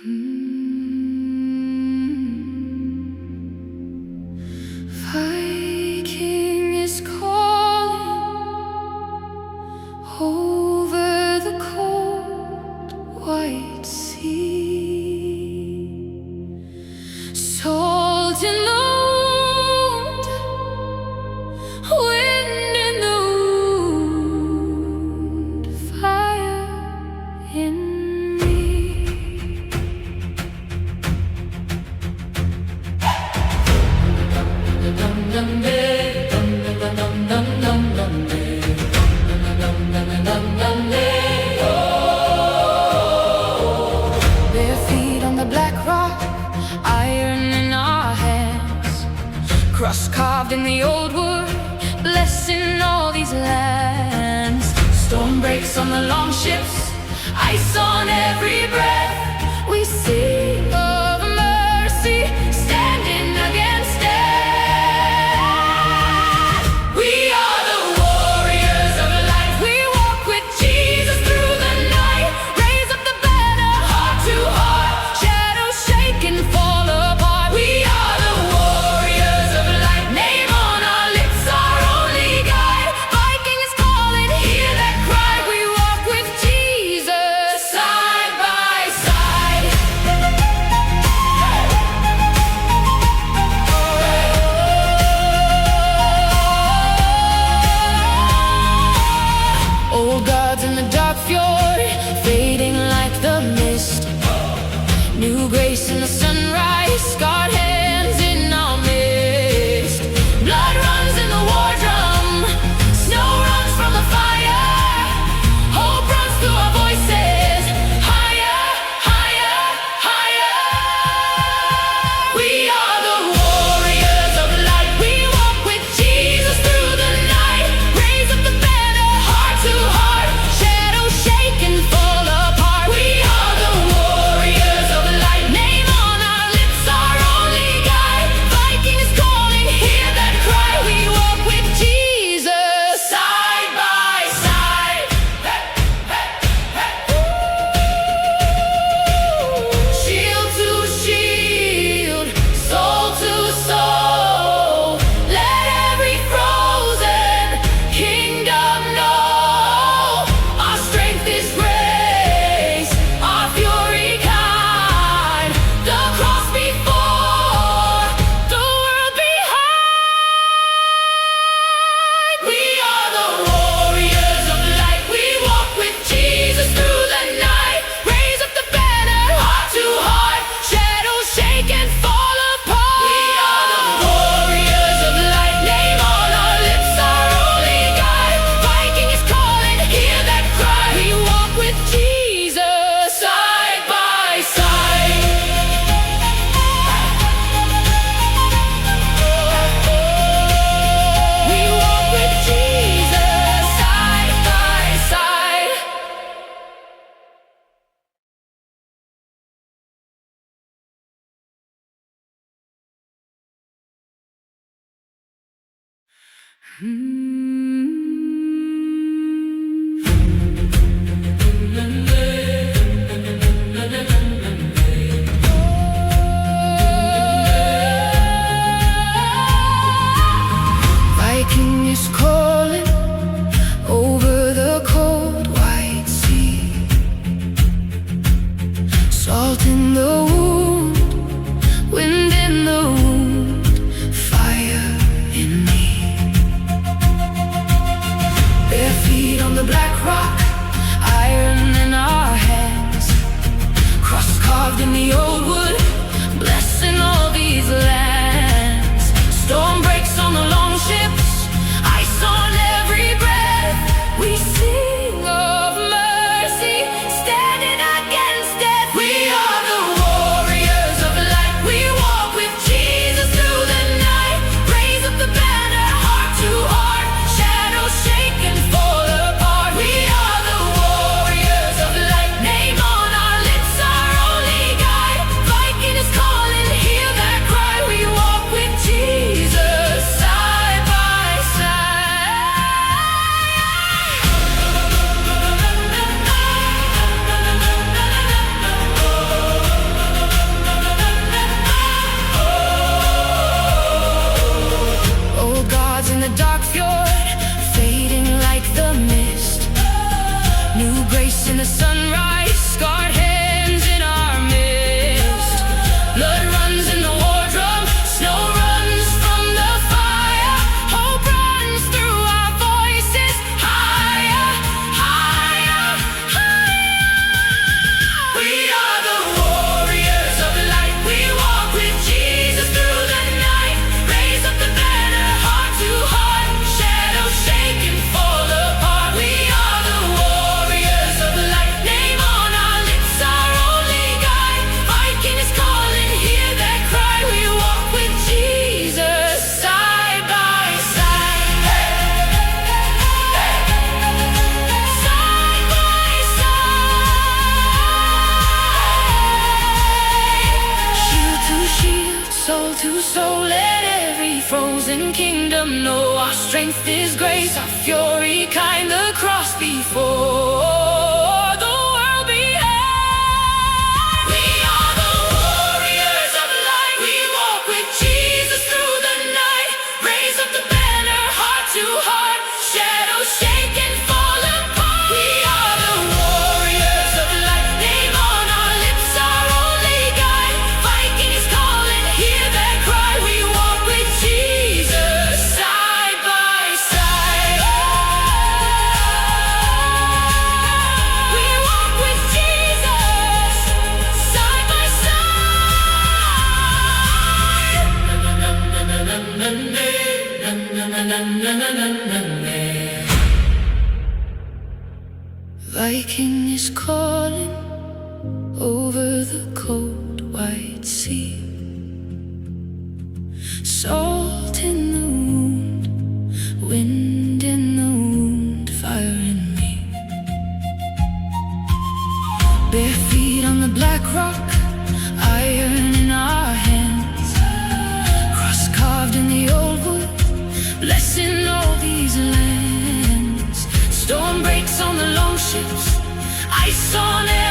Viking is calling over the cold white sea. Salt in the wound, wind in the wound, fire in me. Bare feet on the black rock, iron in our hands, cross carved in the old wood, blessing all these lands. Storm breaks on the long ships, ice on every breath. We sing of mercy, standing against death. We are the warriors of light. We walk with Jesus through the night. Raise up the banner, heart to heart. Shadows shake and fall apart. We are the warriors of light. Name on our lips, our only guide. Viking is calling, hear that cry. We walk with Jesus side by side. Old gods in the dark fjord, fading like the mist. New grace in the sunrise, scarred hands in our midst. Blood runs in the war drum, snow runs from the fire. Hope runs through our voices, higher, higher, higher. We are the warriors of light. We walk with Jesus through the night. Raise up the banner, heart to heart. Shadows shake and fall apart. We are the warriors of light. Name on our lips, our only guide. Viking is calling, hear that cry. We walk with Jesus side by side. Shield to shield, soul to soul. Let every frozen kingdom know our strength is grace, our fury kind. The cross before, the world behind. We are the warriors of light. We walk with Jesus through the night. Raise up the banner, heart to heart. Shadows shake and fall apart. We are the warriors of light. Name on our lips, our only guide. Viking is calling, hear that cry. We walk with Jesus side by side. We walk with Jesus side by side. Viking is calling over the cold white sea. Salt in the wound, wind in the wound, fire in me. Bare feet on the black rock, iron in our hands, cross carved in the old wood, blessing all these lands. Storm breaks on the long ships, ice on every breath. We sing of mercy, standing against death. We are the warriors of light. We walk with Jesus through the night. Raise up the banner, heart to heart. Shadows shake and fall apart. We are the warriors of light. Name on our lips, our only guide. Viking New grace in the sunrise, scarred hands in our midst. Blood runs in the wardrobe, snow runs from the fire. Hope runs through our voices, higher, higher, higher. We are the warriors of light. We walk with Jesus through the night. Raise up the banner, heart to heart. Shadows shake and fall apart. We are the warriors of light. Name on our lips, our only guide. Viking is calling, hear that cry. We walk with Jesus side by side. Side by side. Shield to shield, soul to soul. Let every frozen kingdom know our strength is grace, our fury kind. The cross before, the world behind. We are the warriors of light. We walk with Jesus through the night. Raise up the banner, heart to heart. Shadows shake and fall apart. We are the warriors of light. Name on our lips, our only guide. Viking is calling, hear that cry. We walk with Jesus side by side. We walk with Jesus side by side. Viking is calling over the cold white sea. Salt in the wound, wind in the wound, fire in me. Bare feet on the black rock, iron in our hands. Cross carved in the old wood, blessing all these lands. Storm breaks on the long ships, ice on air.